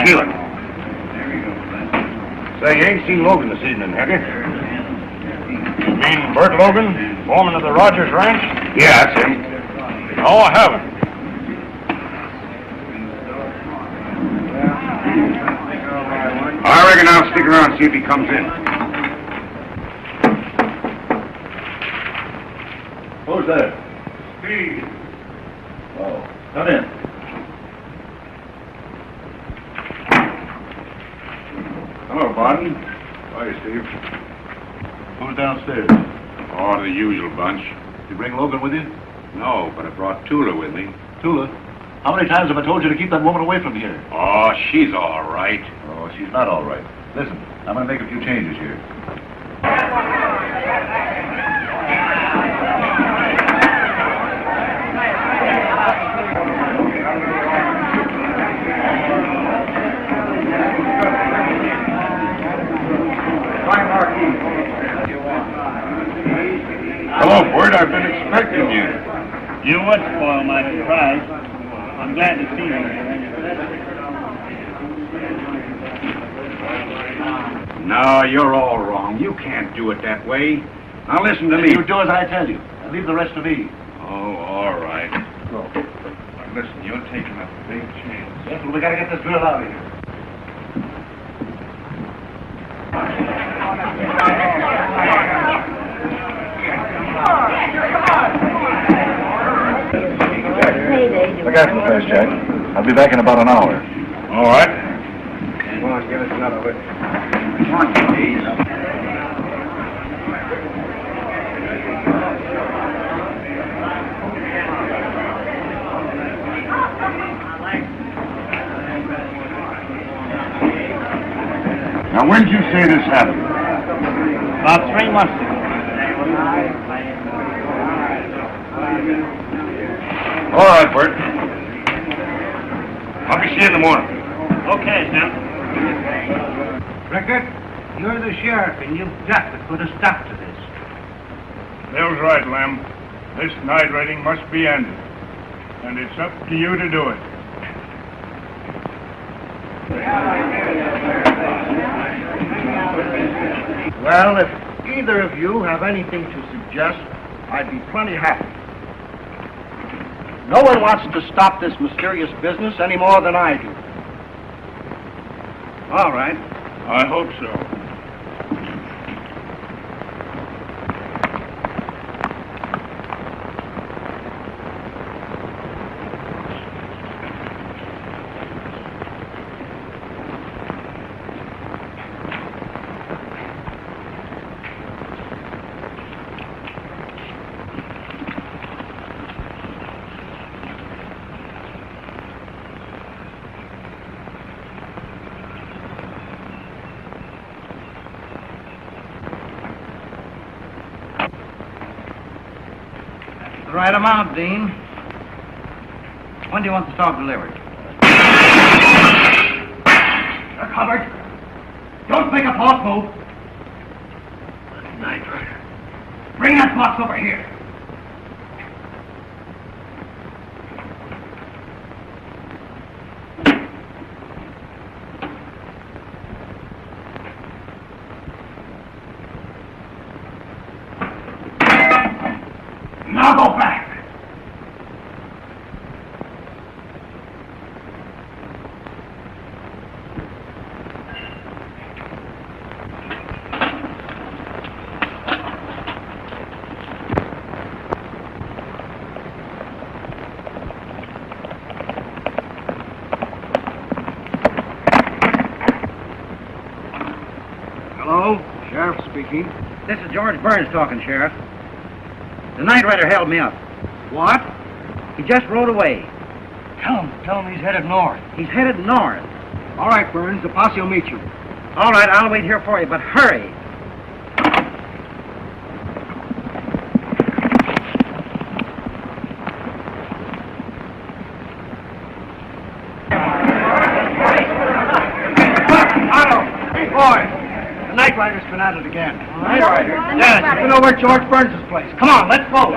Steal it. Say, you ain't seen Logan this evening, have you? You mean Bert Logan, foreman of the Rogers Ranch? Yeah, that's him. No, I haven't. I reckon I'll stick around and see if he comes in. Who's there? Steve. Oh, come in. Hello, Barton. Hi, Steve. Who's downstairs? Oh, the usual bunch. You bring Logan with you? No, but I brought Tula with me. Tula? How many times have I told you to keep that woman away from here? Oh, she's all right. Oh, she's not all right. Listen, I'm going to make a few changes here. Hello, Bert. I've been expecting you. You would spoil my surprise. I'm glad to see you. No, you're all wrong. You can't do it that way. Now listen to me. You do as I tell you, and leave the rest to me. Oh, all right. Now, listen, you're taking a big chance. Yes, well, we got to get this drill out of here. Look out for first, Jack. I'll be back in about an hour. All right. Come on, give us another whip. Come on, please. Now, when did you say this happened? About 3 months ago. All right, Bert. I'll be seeing you in the morning. Okay, Sam. Rickard, you're the sheriff, and you've got to put a stop to this. Bill's right, Lem. This night raiding must be ended. And it's up to you to do it. Well, if either of you have anything to suggest, I'd be plenty happy. No one wants to stop this mysterious business any more than I do. All right. I hope so. The right amount, Dean. When do you want the stock delivered? You're covered. Don't make a false move. Night Rider. Bring that box over here. Now go back. Hello, Sheriff speaking. This is George Burns talking, Sheriff. The night rider held me up. What? He just rode away. Tell him he's headed north. He's headed north. All right, Burns, the posse will meet you. All right, I'll wait here for you, but hurry. Otto! Hey, boy! The night rider's been at it again. Night rider? Yes, he's been over at George Burns' place. Come on, let's go.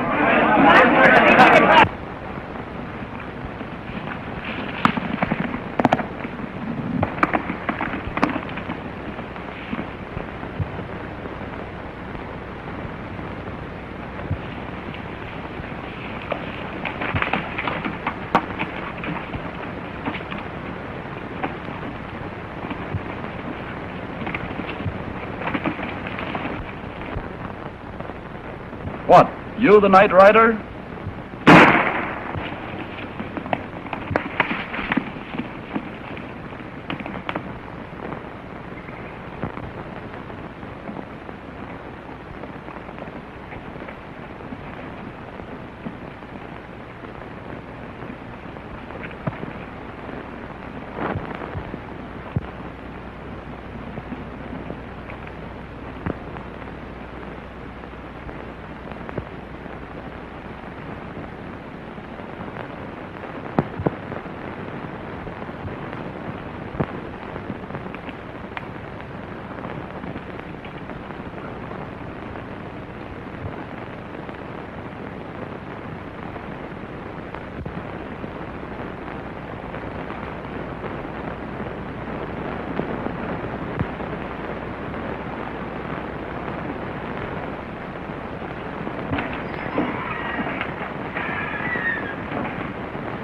What? You the night rider?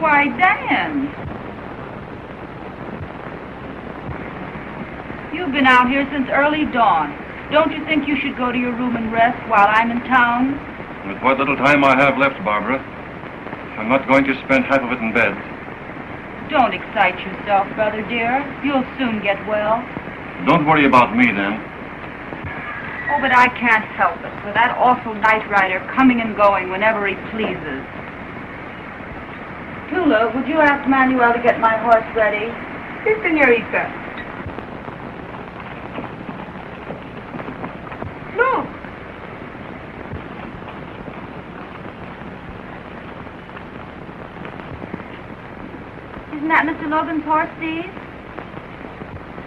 Why, Dan. You've been out here since early dawn. Don't you think you should go to your room and rest while I'm in town? With what little time I have left, Barbara, I'm not going to spend half of it in bed. Don't excite yourself, brother dear. You'll soon get well. Don't worry about me, then. Oh, but I can't help it, for that awful night rider coming and going whenever he pleases. Tula, would you ask Manuel to get my horse ready? Si, señorita. Look. Isn't that Mr. Logan's horse, Steve?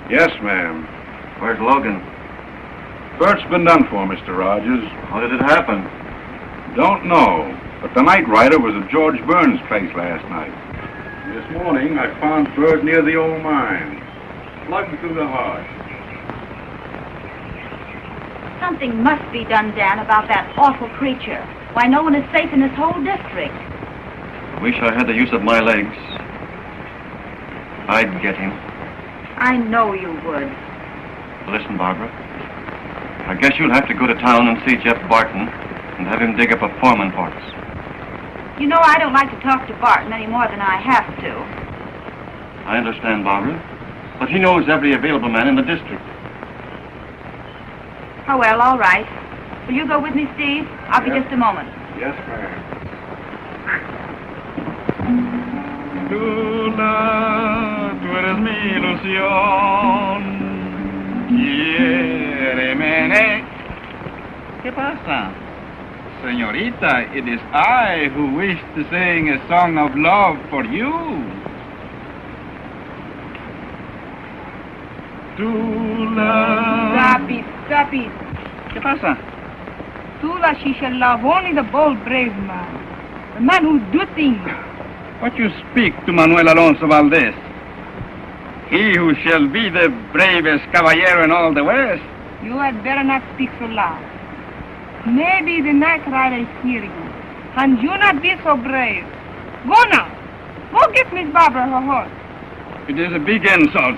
Yes, ma'am. Where's Logan? Bert's been done for, Mr. Rogers. How did it happen? Don't know, but the night rider was at George Burns' place last night. This morning, I found Bert near the old mine, plugged through the heart. Something must be done, Dan, about that awful creature. Why, no one is safe in this whole district. I wish I had the use of my legs. I'd get him. I know you would. Listen, Barbara. I guess you'll have to go to town and see Jeff Barton and have him dig up a foreman for us. You know, I don't like to talk to Barton any more than I have to. I understand, Barbara. But he knows every available man in the district. Oh, well, all right. Will you go with me, Steve? I'll be just a moment. Yes, ma'am. Tula, tú eres mi ilusión. Quiéreme. ¿Qué pasa? Señorita, it is I who wish to sing a song of love for you. Tula. Stop it, stop it. ¿Qué pasa? Tula, she shall love only the bold, brave man. The man who do things. What you speak to Manuel Alonso Valdez? He who shall be the bravest cavalier in all the West? You had better not speak so loud. Maybe the night rider is hearing you. And you not be so brave. Go now. Go get Miss Barbara her horse. It is a big insult.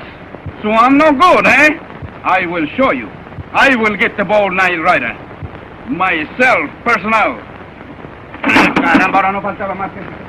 So I'm no good, eh? I will show you. I will get the bold night rider. Myself, personal. Caramba, ahora no faltaba más que...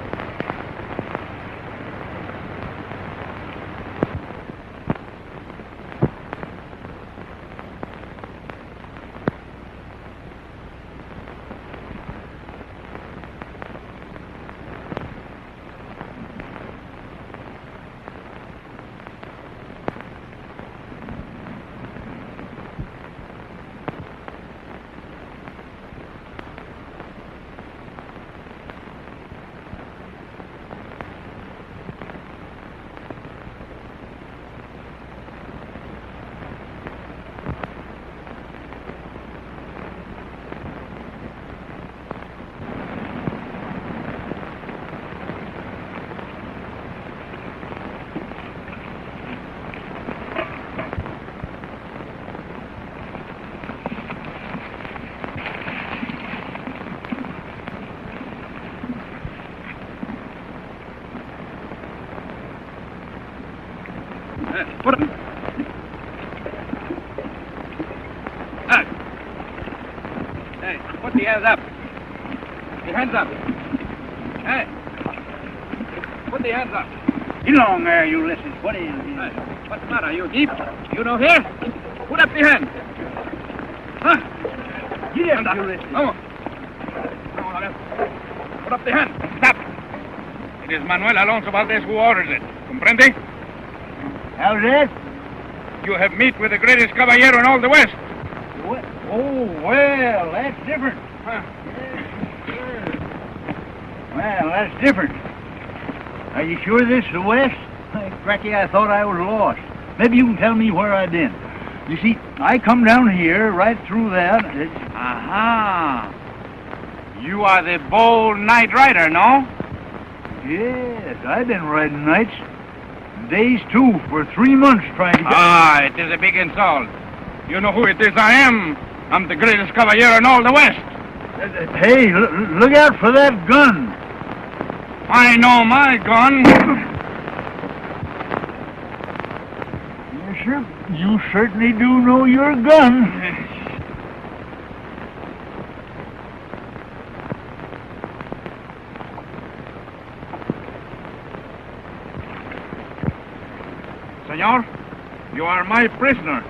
The hands up. Hey. Put the hands up. Get along there, Ulysses. What is it? Hey, what's the matter? You deep? You know here? Put up the hand. Huh? Get up, Ulysses. Vamos. Vamos, Logan. Put up the hand. Stop. It is Manuel Alonso Valdez who orders it. Comprende? How's that? You have met with the greatest cavalier in all the West. What? Oh, well, that's different. Huh? Well, that's different. Are you sure this is the West? Cracky, I thought I was lost. Maybe you can tell me where I've been. You see, I come down here, right through that. Aha. You are the bold night rider, no? Yes, I've been riding nights. Days, too, for 3 months trying to get... Ah, it is a big insult. You know who it is I am. I'm the greatest cavalier in all the West. Hey, look out for that gun. I know my gun. Yes, sir. You certainly do know your gun. Senor, you are my prisoner.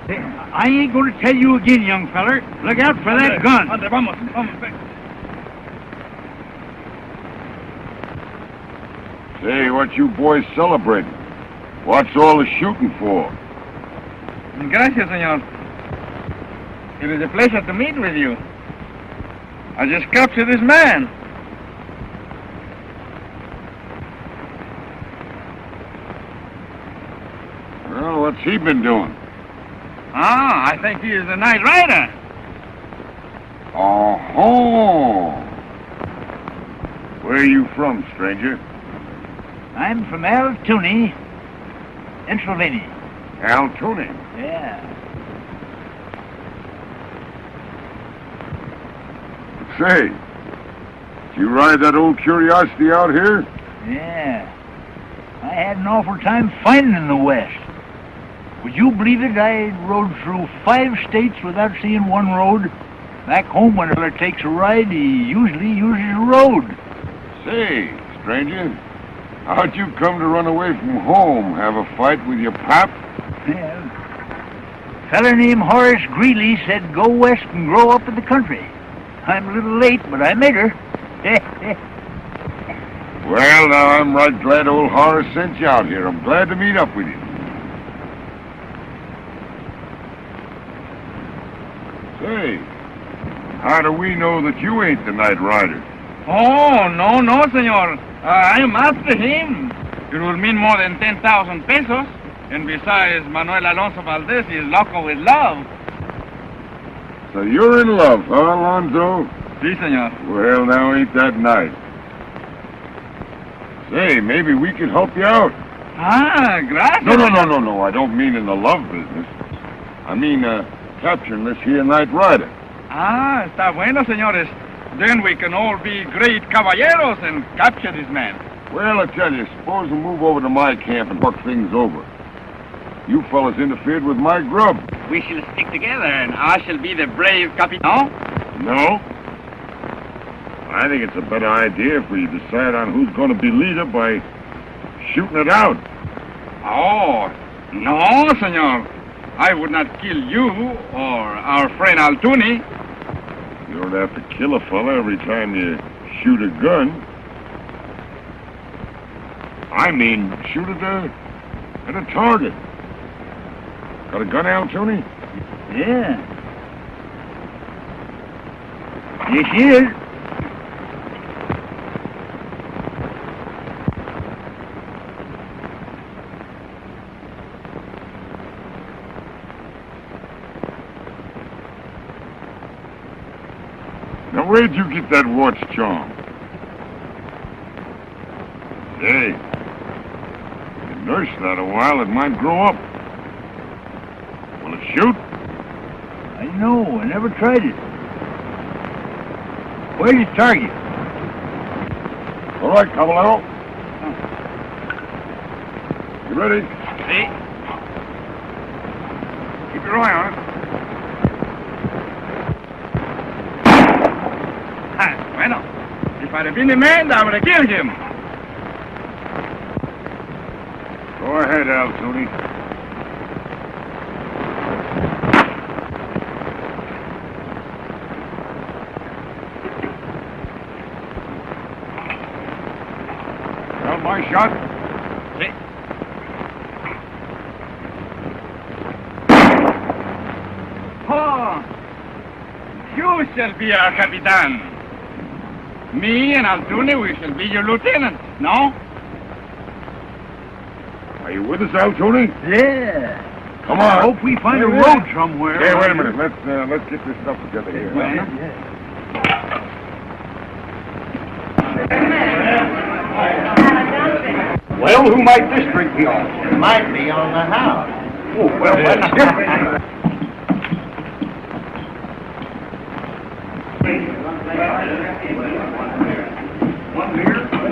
Hey, I ain't going to tell you again, young feller. Look out for that gun. Vamos, vamos. Say, what you boys celebrating? What's all the shooting for? Gracias, senor. It is a pleasure to meet with you. I just captured this man. Well, what's he been doing? Ah, I think he is a night rider. Oh-ho! Where are you from, stranger? I'm from Altoona, Pennsylvania. Altoona. Yeah. Say, did you ride that old curiosity out here? Yeah. I had an awful time finding in the West. Would you believe it? I rode through 5 states without seeing one road. Back home, when a fella takes a ride, he usually uses a road. Say, stranger, how'd you come to run away from home? Have a fight with your pap? Yeah. A fella named Horace Greeley said go west and grow up in the country. I'm a little late, but I met her. Well, now, I'm right glad old Horace sent you out here. I'm glad to meet up with you. Say, how do we know that you ain't the night rider? Oh, no, senor. I am after him. It will mean more than 10,000 pesos. And besides, Manuel Alonso Valdez is loco with love. So you're in love, huh, Alonzo? Si, senor. Well, now, ain't that nice? Say, maybe we could help you out. Ah, gracias. No, I don't mean in the love business. I mean, capturing this here night rider. Ah, está bueno, señores. Then we can all be great caballeros and capture this man. Well, I tell you, suppose we move over to my camp and talk things over. You fellas interfered with my grub. We shall stick together, and I shall be the brave capitan. No? I think it's a better idea if we decide on who's going to be leader by shooting it out. Oh, no, senor. I would not kill you or our friend Altuni. You don't have to kill a fella every time you shoot a gun. I mean, shoot at a target. Got a gun, Altuni? Yeah. Yes, he is. Now, where'd you get that watch charm? Say, you nursed that a while, it might grow up. Will it shoot? I know, I never tried it. Where's your target? All right, Cavalier. You ready? See? Keep your eye on it. Bueno, if I'd have been the man, I would have killed him. Go ahead, Al Tooney. Well, my shot. See? Oh, you shall be our Capitan. Me and Altune, we shall be your lieutenant, no? Are you with us, Al Tooney? Yeah. Come on. I hope we find a road somewhere. Hey, wait a minute. Let's get this stuff together here. Well, who might this drink be on? It might be on the house. Oh, well, that's different.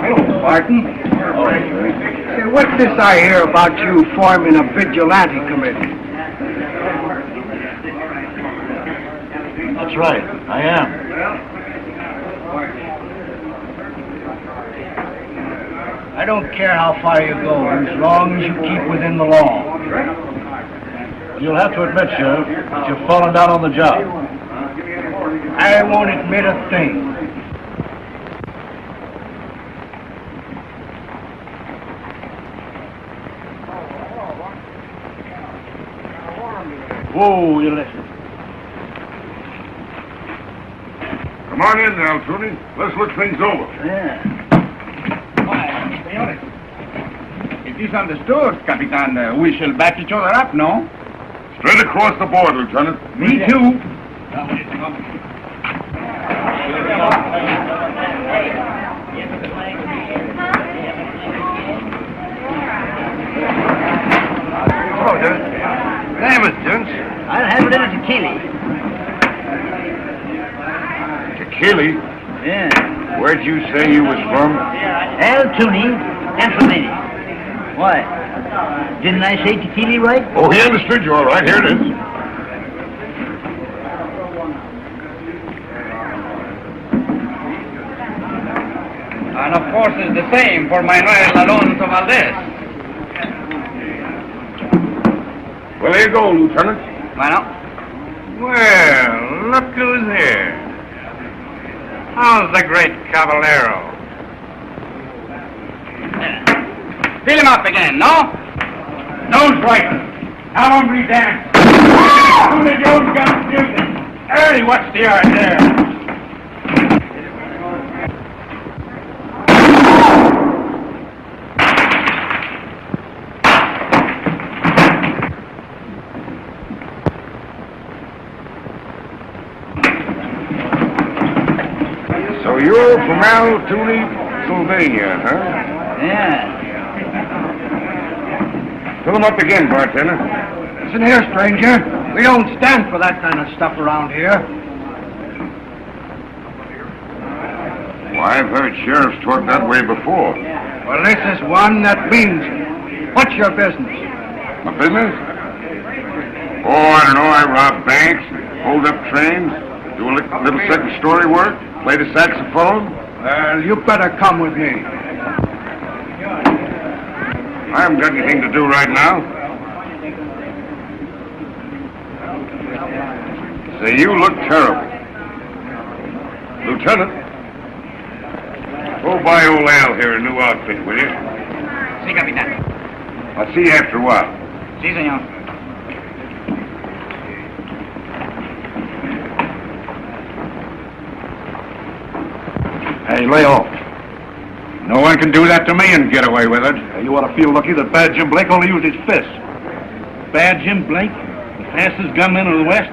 Hello, Barton. Say, what's this I hear about you forming a vigilante committee? That's right. I am. I don't care how far you go, as long as you keep within the law. You'll have to admit, Sheriff, that you've fallen down on the job. I won't admit a thing. Whoa, you listen. Come on in, Al Tooney. Let's look things over. Yeah. Señores, it is understood, Capitan. We shall back each other up, no? Straight across the board, Lieutenant. Me too. Hello, Dent. Name is Dent. I'll have a little tequila. Tequila? Yeah. Where'd you say you was from? Altoony, Pennsylvania. Why? Didn't I say tequila right? Oh, he understood you all right. Here it is. And of course it's the same for Manuel Alonso Valdez. Well, here you go, Lieutenant. Bueno. Well, look who's here. How's the great Caballero? Fill him up again, no? Nose right. Now hombre dance. Who did your own gun music? Early, what's the yard there? So you're from Altoony, Pennsylvania, huh? Yeah. Fill them up again, bartender. Listen here, stranger. We don't stand for that kind of stuff around here. Well, I've heard sheriffs talk that way before. Well, this is one that means it. What's your business? My business? Oh, I don't know. I rob banks, hold up trains, do a little second story work, play the saxophone. Well, you better come with me. I haven't got anything to do right now. Say, you look terrible. Lieutenant, go buy old Al here a new outfit, will you? Sí, Capitan. I'll see you after a while. Sí, señor. Hey, lay off. No one can do that to me and get away with it. You ought to feel lucky that Bad Jim Blake only used his fists. Bad Jim Blake? The fastest gunman of the West?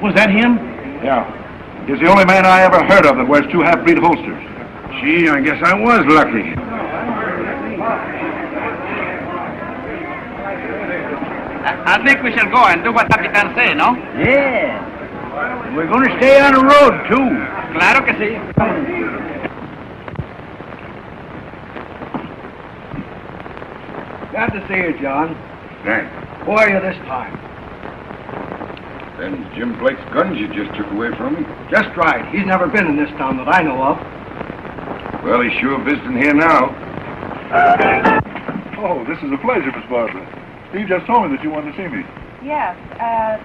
Was that him? Yeah. He's the only man I ever heard of that wears two half-breed holsters. Gee, I guess I was lucky. I think we shall go and do what Capitan say, no? Yeah. We're going to stay on the road, too. Claro que sí. Glad to see you, John. Thanks. Who are you this time? Then Jim Blake's guns you just took away from him? Just right. He's never been in this town that I know of. Well, he's sure visiting here now. Oh, this is a pleasure, Miss Barbara. Steve just told me that you wanted to see me. Yes,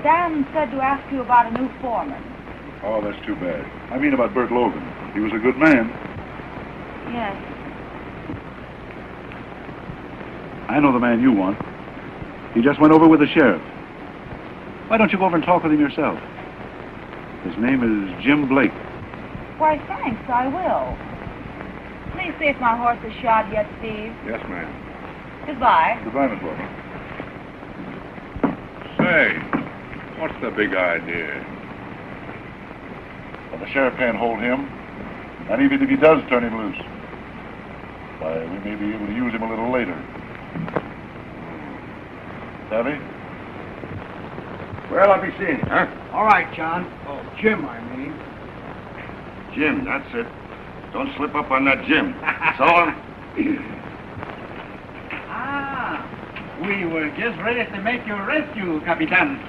Dan said to ask you about a new foreman. Oh, that's too bad. I mean about Bert Logan. He was a good man. Yes. I know the man you want. He just went over with the sheriff. Why don't you go over and talk with him yourself? His name is Jim Blake. Why, thanks, I will. Please see if my horse is shod yet, Steve. Yes, ma'am. Goodbye. Goodbye, Miss Barbara. Say, what's the big idea? Well, the sheriff can't hold him. And even if he does turn him loose, why, we may be able to use him a little later. Savvy? Well, I'll be seeing you, huh? All right, John. Oh, Jim, I mean. Jim, that's it. Don't slip up on that Jim. So long. We were just ready to make your rescue, Capitan.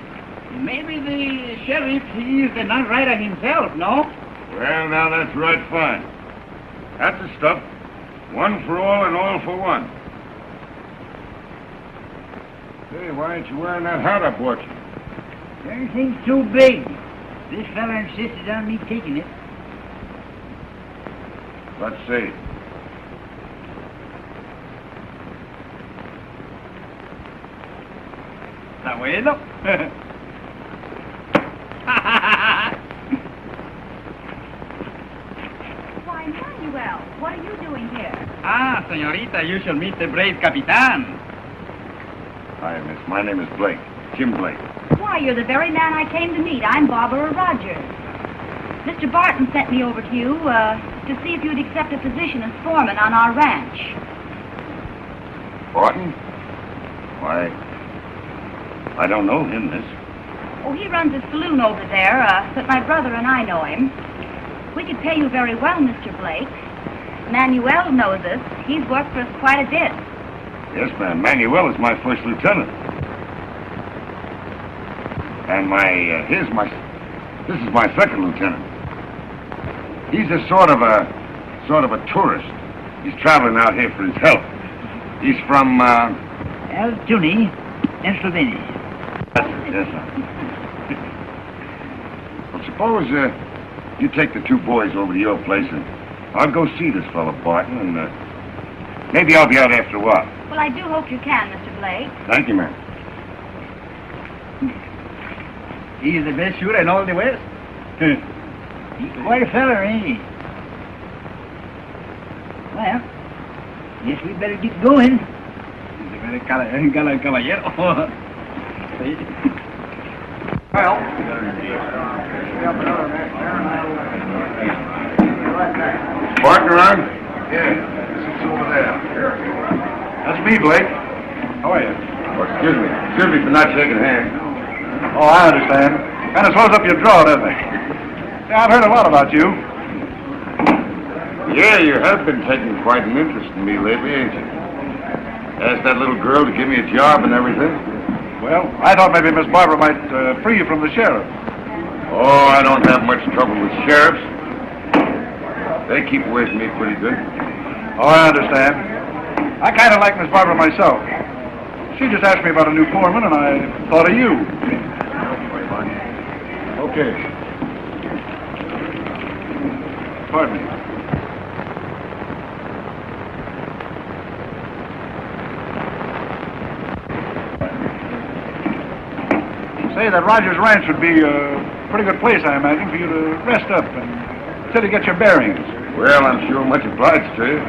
Maybe the sheriff, he is the night rider himself, no? Well, now that's right fine. That's the stuff. One for all and all for one. Hey, why ain't you wearing that hat I bought you? Everything's too big. This fella insisted on me taking it. Let's see. Está bueno. Why, Manuel, what are you doing here? Ah, señorita, you shall meet the brave Capitan. Hi, miss. My name is Blake. Jim Blake. Why, you're the very man I came to meet. I'm Barbara Rodgers. Mr. Barton sent me over to you to see if you'd accept a position as foreman on our ranch. Barton? Why, I don't know him, miss. Oh, he runs a saloon over there, but my brother and I know him. We could pay you very well, Mr. Blake. Manuel knows us. He's worked for us quite a bit. Yes, ma'am. Manuel is my first lieutenant. And this is my second lieutenant. He's a sort of a tourist. He's traveling out here for his health. He's from, Altoona, Pennsylvania. Yes, sir. Well, suppose, you take the two boys over to your place and I'll go see this fellow Barton and, maybe I'll be out after a while. Well, I do hope you can, Mr. Blake. Thank you, ma'am. He's the best shooter in all the West. He's quite a fella, ain't he? Well, guess we better get going. He's a very cavalier. Well, Barton around? Yeah, it's over there. That's me, Blake. How are you? Oh, excuse me. Excuse me for not shaking hands. Oh, I understand. Kind of slows up your draw, doesn't it? Yeah, I've heard a lot about you. Yeah, you have been taking quite an interest in me lately, ain't you? Asked that little girl to give me a job and everything. Well, I thought maybe Miss Barbara might free you from the sheriff. Oh, I don't have much trouble with sheriffs. They keep away from me pretty good. Oh, I understand. I kind of like Miss Barbara myself. She just asked me about a new foreman, and I thought of you. Okay. Pardon me. Say, that Rogers Ranch would be a pretty good place, I imagine, for you to rest up until you get your bearings. Well, I'm sure much obliged to you.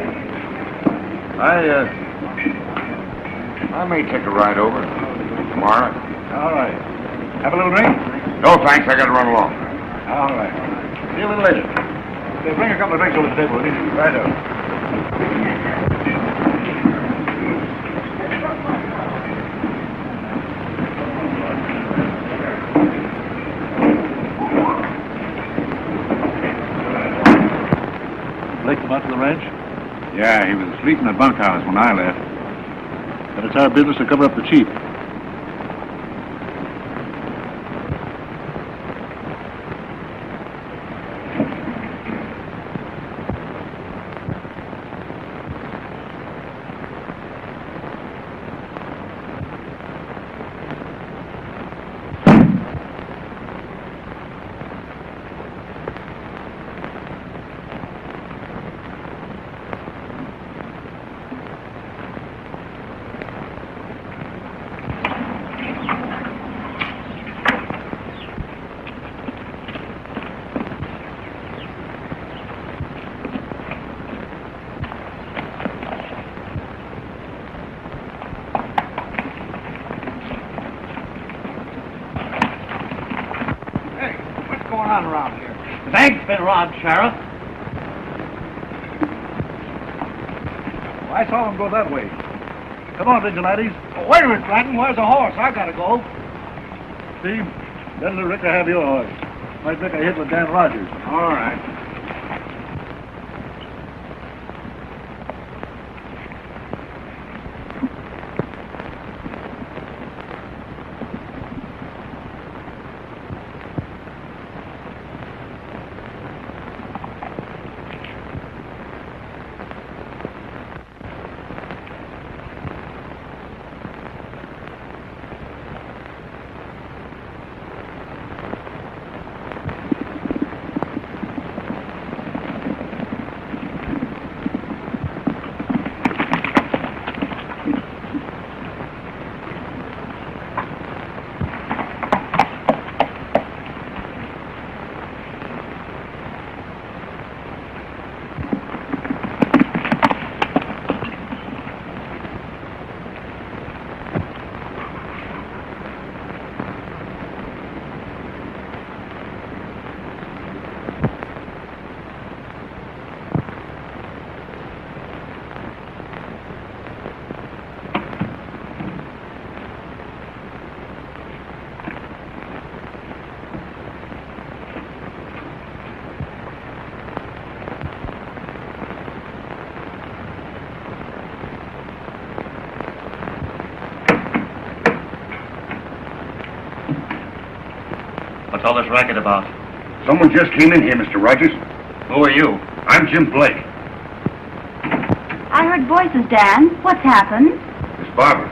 I may take a ride over tomorrow. All right. Have a little drink? No, thanks. I got to run along. All right. See you a little later. Say, bring a couple of drinks over to the table, will you? Right up. Blake come out to the ranch? Yeah, he was asleep in the bunkhouse when I left. But it's our business to cover up the chief. robbed, Sheriff. Well, I saw them go that way. Come on, vigilantes. Oh, wait a minute, Gladden. Where's the horse? I gotta go. Steve, let little Ricker have your horse. Might make a hit with Dan Rogers. All right. What's all this racket about? Someone just came in here, Mr. Rogers. Who are you? I'm Jim Blake. I heard voices, Dan. What's happened? Miss Barbara.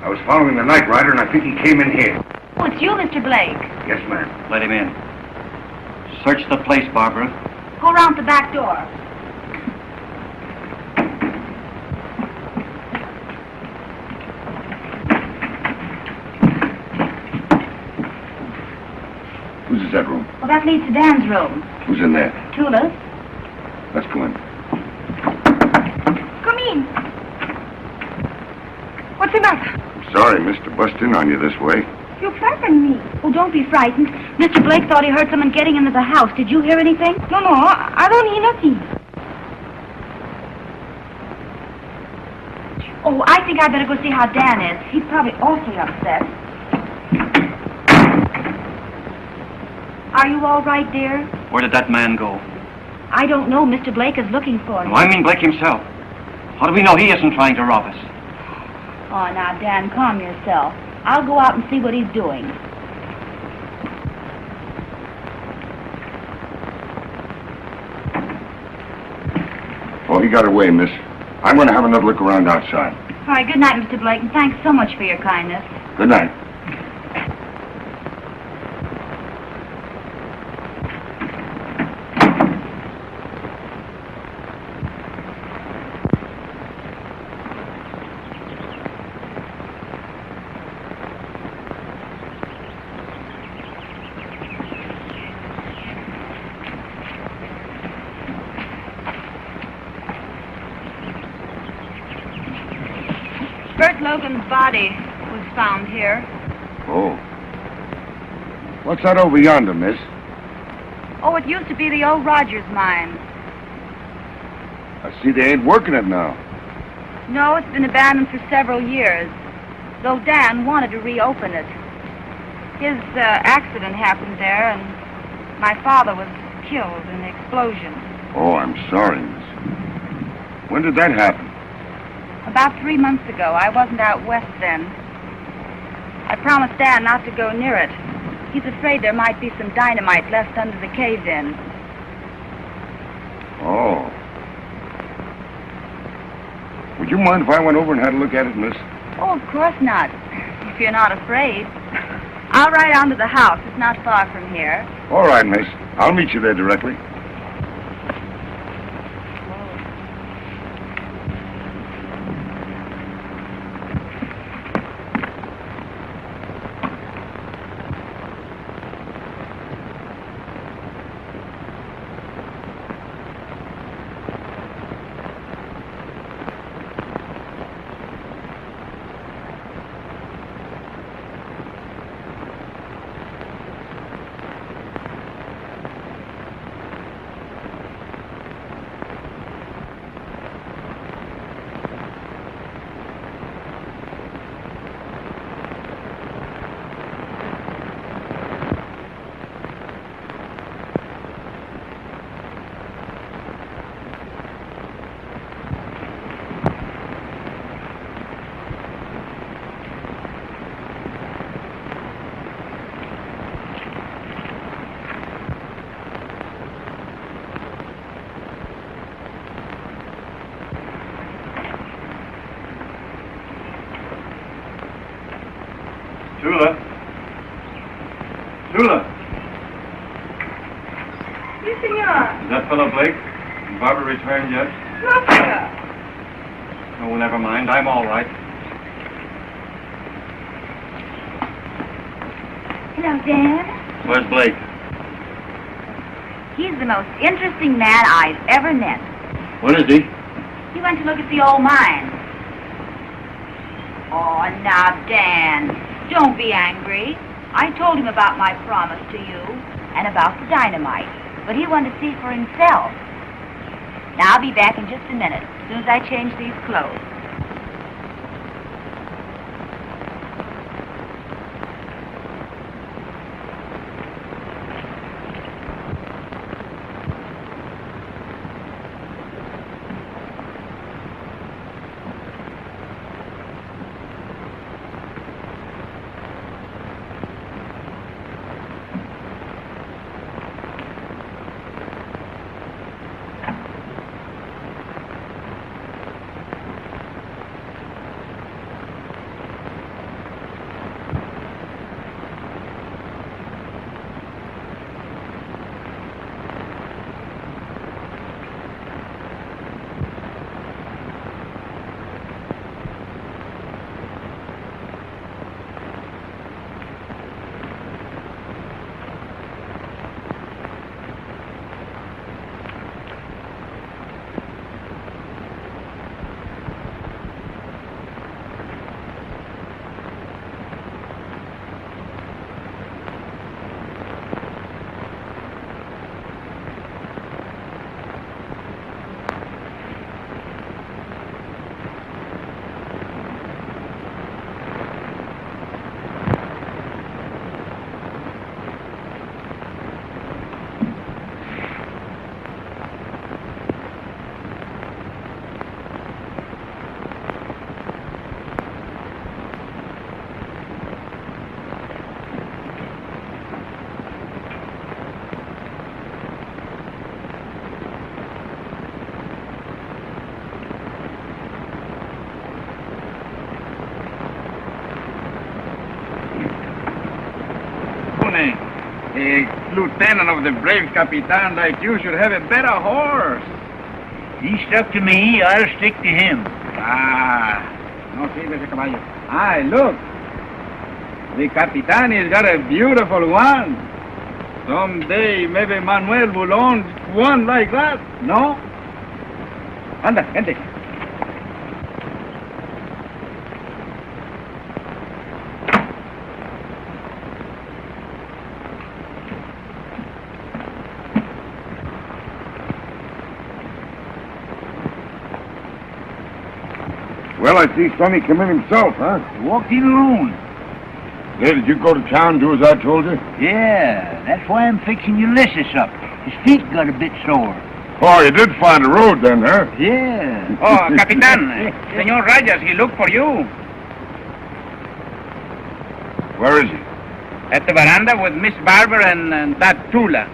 I was following the night rider, and I think he came in here. Oh, it's you, Mr. Blake. Yes, ma'am. Let him in. Search the place, Barbara. Go around the back door. Whose is that room? Well, that leads to Dan's room. Who's in there? Tula's. Let's go in. Come in. What's the matter? I'm sorry, Mr. Bust in on you this way. You frightened me. Oh, don't be frightened. Mr. Blake thought he heard someone getting into the house. Did you hear anything? No, I don't hear nothing. Oh, I think I'd better go see how Dan is. He's probably awfully upset. Are you all right, dear? Where did that man go? I don't know. Mr. Blake is looking for him. No, I mean Blake himself. How do we know he isn't trying to rob us? Oh, now, Dan, calm yourself. I'll go out and see what he's doing. Oh, he got away, miss. I'm going to have another look around outside. All right, good night, Mr. Blake, and thanks so much for your kindness. Good night. Bert Logan's body was found here. Oh. What's that over yonder, miss? Oh, it used to be the old Rogers mine. I see they ain't working it now. No, it's been abandoned for several years, though Dan wanted to reopen it. His accident happened there, and my father was killed in the explosion. Oh, I'm sorry, miss. When did that happen? About 3 months ago. I wasn't out west then. I promised Dan not to go near it. He's afraid there might be some dynamite left under the cave-in. Oh. Would you mind if I went over and had a look at it, miss? Oh, of course not, if you're not afraid. I'll ride on to the house. It's not far from here. All right, miss. I'll meet you there directly. Tula, Si, senor. is that fellow Blake? And Barbara returned yet? No, sir. Oh, never mind. I'm all right. Hello, Dan. Where's Blake? He's the most interesting man I've ever met. What is he? He went to look at the old mine. Oh, now, Dan, don't be angry. I told him about my promise to you and about the dynamite, but he wanted to see for himself. Now, I'll be back in just a minute, as soon as I change these clothes. A lieutenant of the brave Capitan like you should have a better horse. He stuck to me, I'll stick to him. Ah, no sirve ese caballo. Ah, look. The Capitan has got a beautiful one. Someday, maybe Manuel will own one like that, no? Anda, gente. Well, I see Sonny come in himself, huh? He walked in alone. Hey, did you go to town and do as I told you? Yeah, that's why I'm fixing Ulysses up. His feet got a bit sore. Oh, you did find a road then, huh? Yeah. Oh, Capitan, Senor Rayas, he looked for you. Where is he? At the veranda with Miss Barbara and that Tula.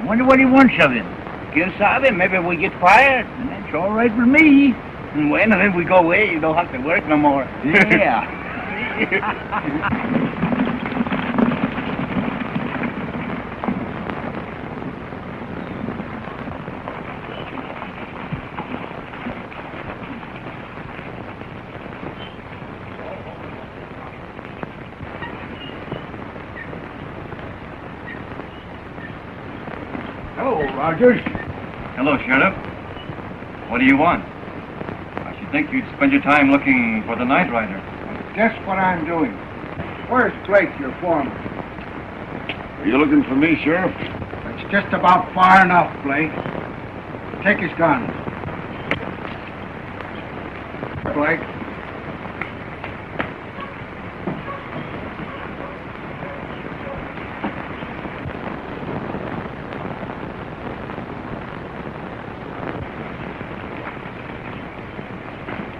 I wonder what he wants of him. Quien sabe, maybe we get fired. And that's all right with me. Bueno, then we go away. You don't have to work no more. Yeah. Hello, Rogers. Hello, Sheriff. What do you want? I should think you'd spend your time looking for the night rider. Guess what I'm doing. Where's Blake, your foreman? Are you looking for me, Sheriff? That's just about far enough, Blake. Take his gun. Blake.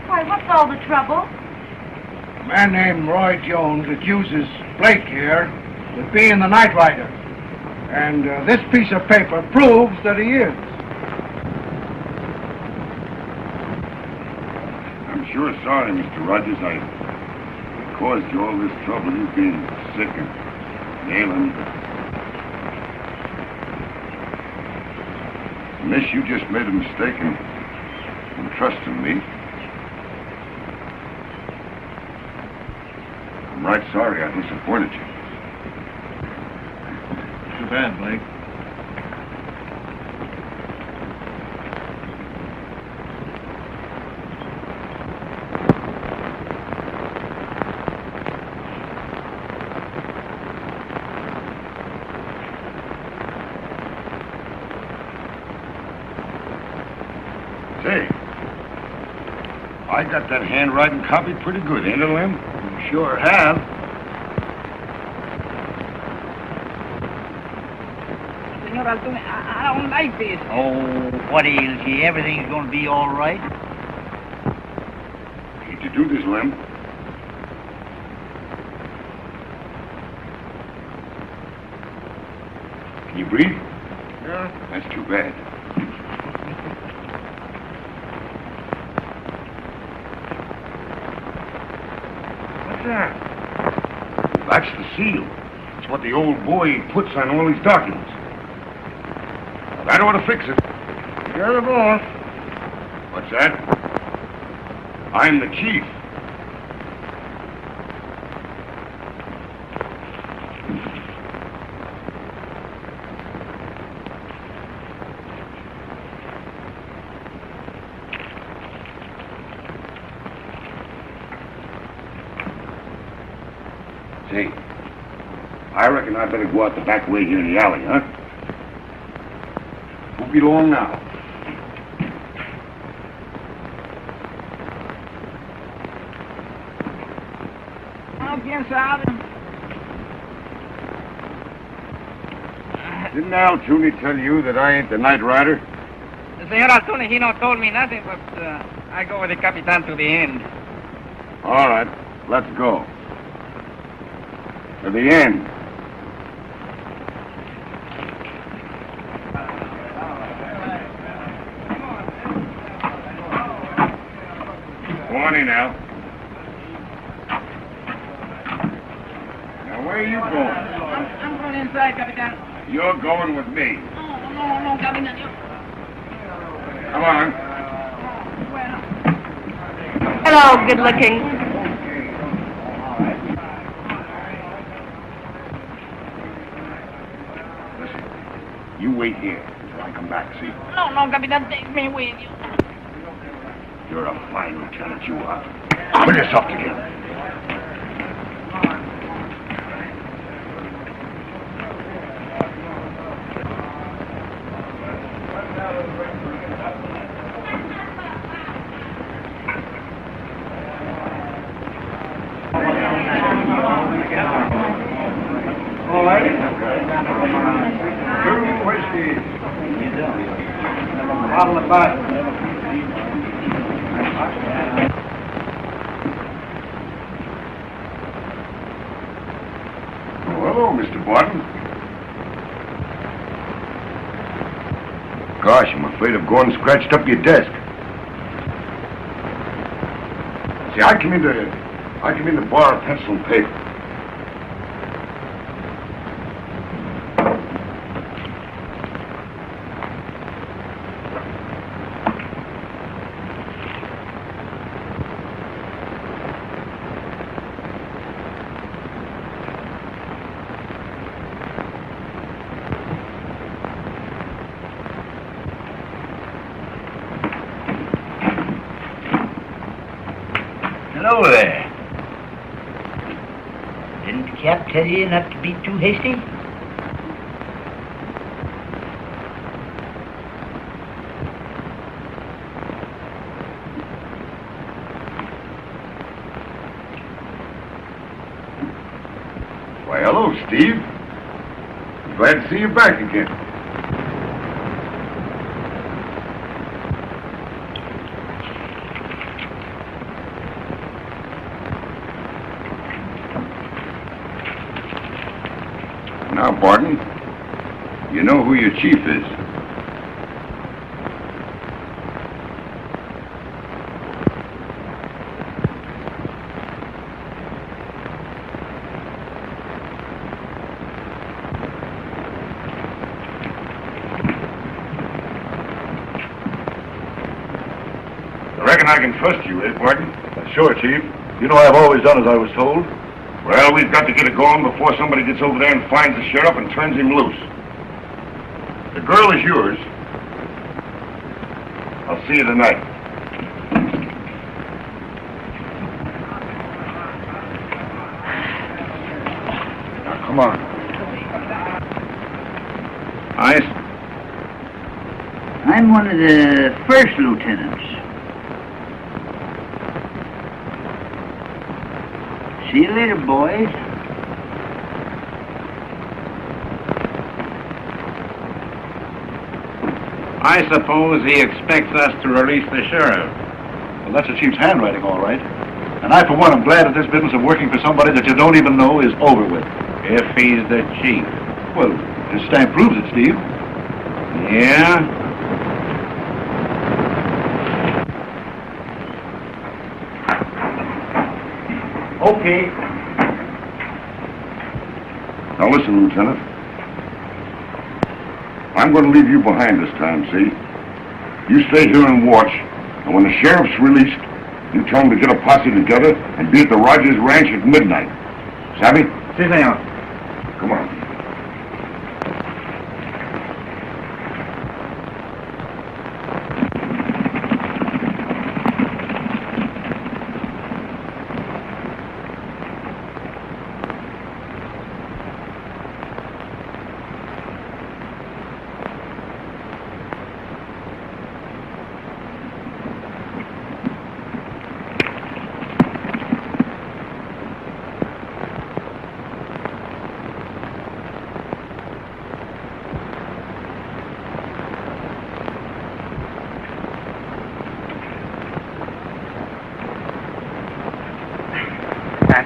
Why, what's all the trouble? A man named Roy Jones accuses Blake here with being the night rider. And this piece of paper proves that he is. I'm sure sorry, Mr. Rogers. I caused you all this trouble. You've been sick and ailing. Miss, you just made a mistake in trusting me. I'm right sorry I disappointed you. Too bad, Blake. Say, I got that handwriting copied pretty good, ain't it, Lem? You sure have. Senor Altuna, I don't like this. Oh, what ails you? Everything's going to be all right. Hate to do this, Lem. Can you breathe? Yeah. That's too bad. What's that? That's the seal. It's what the old boy puts on all his documents. Well, that ought to fix it. You're the boss. What's that? I'm the chief. Say, I reckon I better go out the back way here in the alley, huh? Won't be long now. I guess out. Didn't Al Tooney tell you that I ain't the night rider? Senor Altuna, he not told me nothing, but I go with the Capitan to the end. All right, let's go. To the end. Morning, Al. Now, where are you going? I'm going inside, Capitan. You're going with me. No, Capitan. Come on. Hello, good looking. You wait here until I come back, see? No, Capitan, take me with you. You're a fine lieutenant, you are. Put yourself together. All right. 2 whiskeys. Bottle of vodka. Hello, Mr. Barton. Gosh, I'm afraid I've gone and scratched up your desk. See, I come in to borrow a pencil and paper. Hello there. Didn't the Cap tell you not to be too hasty? Why, hello, Steve. Glad to see you back again. Now, Barton, you know who your chief is. I can trust you, Barton? Sure, Chief. You know I've always done as I was told. Well, we've got to get it going before somebody gets over there and finds the sheriff and turns him loose. The girl is yours. I'll see you tonight. Now, come on. I'm one of the first lieutenants. See you later, boys. I suppose he expects us to release the sheriff. Well, that's the chief's handwriting, all right. And I, for one, am glad that this business of working for somebody that you don't even know is over with. If he's the chief. Well, his stamp proves it, Steve. Yeah? Okay. Now listen, Lieutenant. I'm going to leave you behind this time, see? You stay here and watch, and when the sheriff's released, you tell him to get a posse together and be at the Rogers Ranch at midnight. Savvy? Si, senor. Come on.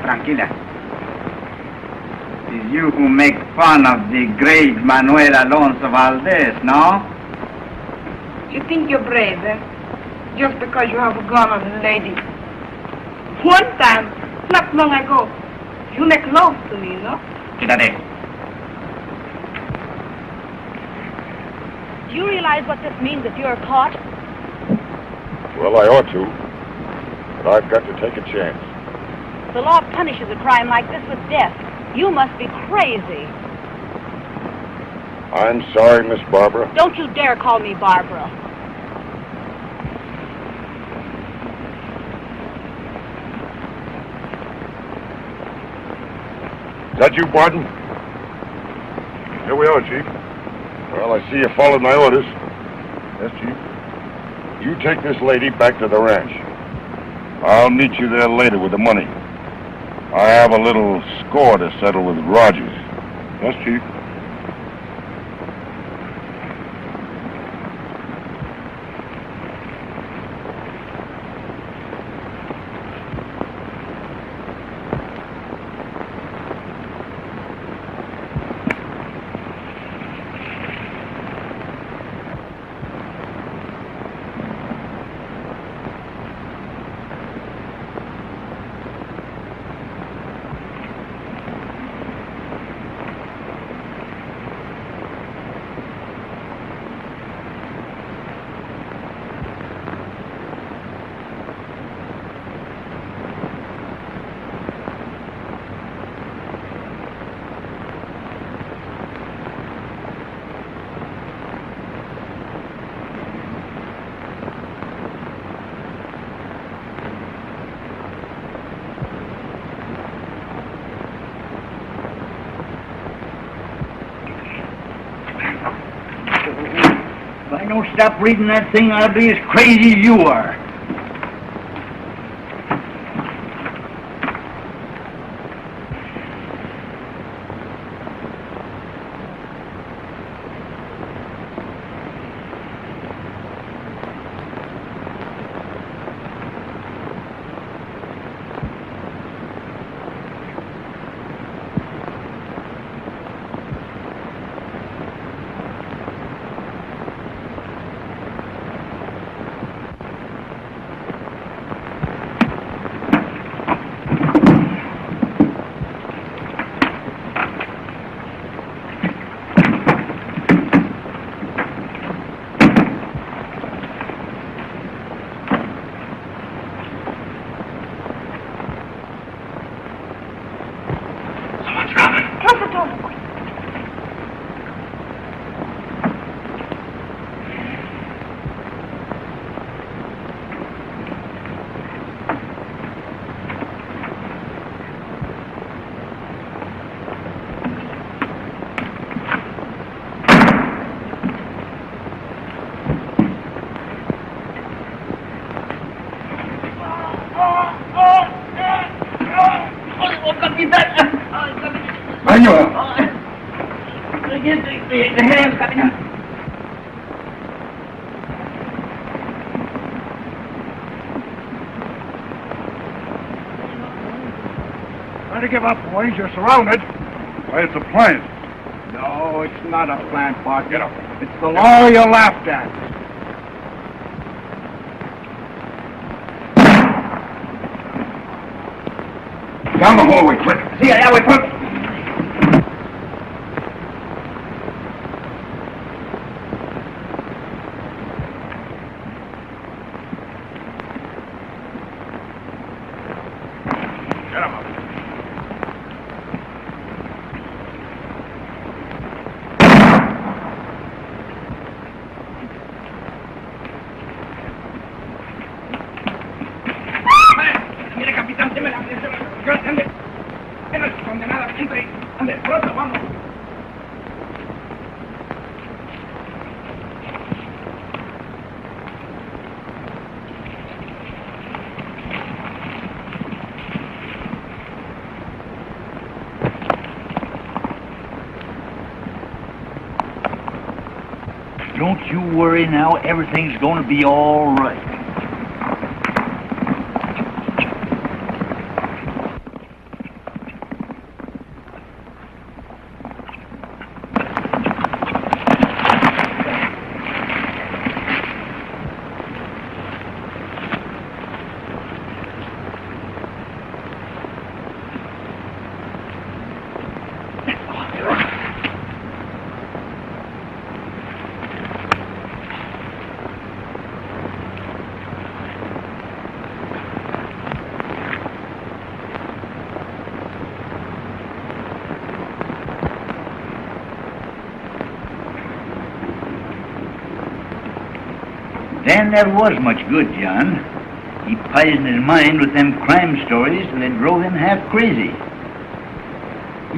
Tranquila. It's you who make fun of the great Manuel Alonso Valdez, no? You think you're brave, eh? Just because you have a gun on a lady. One time, not long ago, you make love to me, no? Quítate. Do you realize what this means if you're caught? Well, I ought to, but I've got to take a chance. The law punishes a crime like this with death. You must be crazy. I'm sorry, Miss Barbara. Don't you dare call me Barbara. Is that you, Barton? Here we are, Chief. Well, I see you followed my orders. Yes, Chief. You take this lady back to the ranch. I'll meet you there later with the money. I have a little score to settle with Rogers. Yes, Chief. If I don't stop reading that thing, I'll be as crazy as you are. The hands, Captain. Try to give up, boys. You're surrounded. Why, it's a plant. No, it's not a plant, Bart. Get up. It's the law you laughed at. Down the hallway, quick. See, yeah, we put. Get him up. Mire, capitán, deme la... Ande. Ande, condenada, entre. Ande, pronto, vamos. Don't you worry now. Everything's going to be all right. Dan never was much good, John. He poisoned his mind with them crime stories till they drove him half crazy.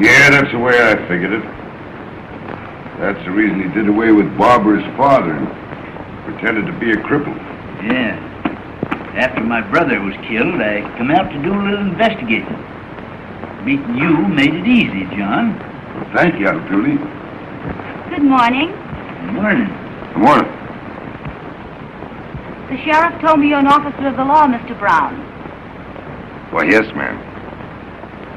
Yeah, that's the way I figured it. That's the reason he did away with Barbara's father and pretended to be a cripple. Yeah. After my brother was killed, I come out to do a little investigating. Meeting you made it easy, John. Well, thank you, Altuve. Good morning. Good morning. Good morning. The sheriff told me you're an officer of the law, Mr. Brown. Why, yes, ma'am.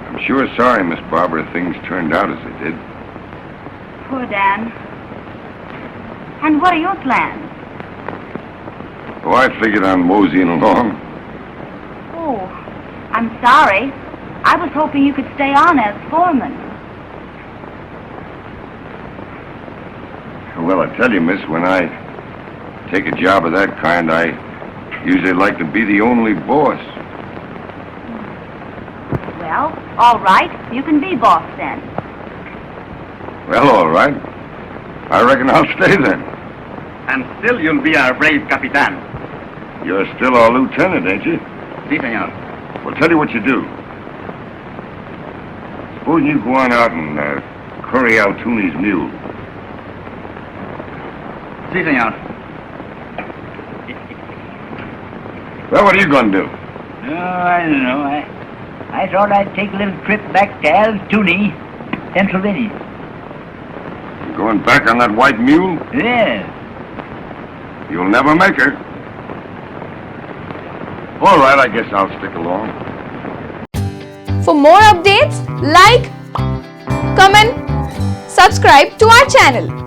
I'm sure sorry, Miss Barbara, things turned out as they did. Poor Dan. And what are your plans? Oh, I figured on moseying along. Oh, I'm sorry. I was hoping you could stay on as foreman. Well, I tell you, miss, when I take a job of that kind, I usually like to be the only boss. Well, all right. You can be boss then. Well, all right. I reckon I'll stay then. And still you'll be our brave Capitan. You're still our lieutenant, ain't you? Si, senor. Well, tell you what you do. Suppose you go on out and curry Altuve's mule. Si, senor. Well, what are you going to do? Oh, I don't know. I thought I'd take a little trip back to Altoona, Pennsylvania. You going back on that white mule? Yeah. You'll never make her. All right, I guess I'll stick along. For more updates, like, comment, subscribe to our channel.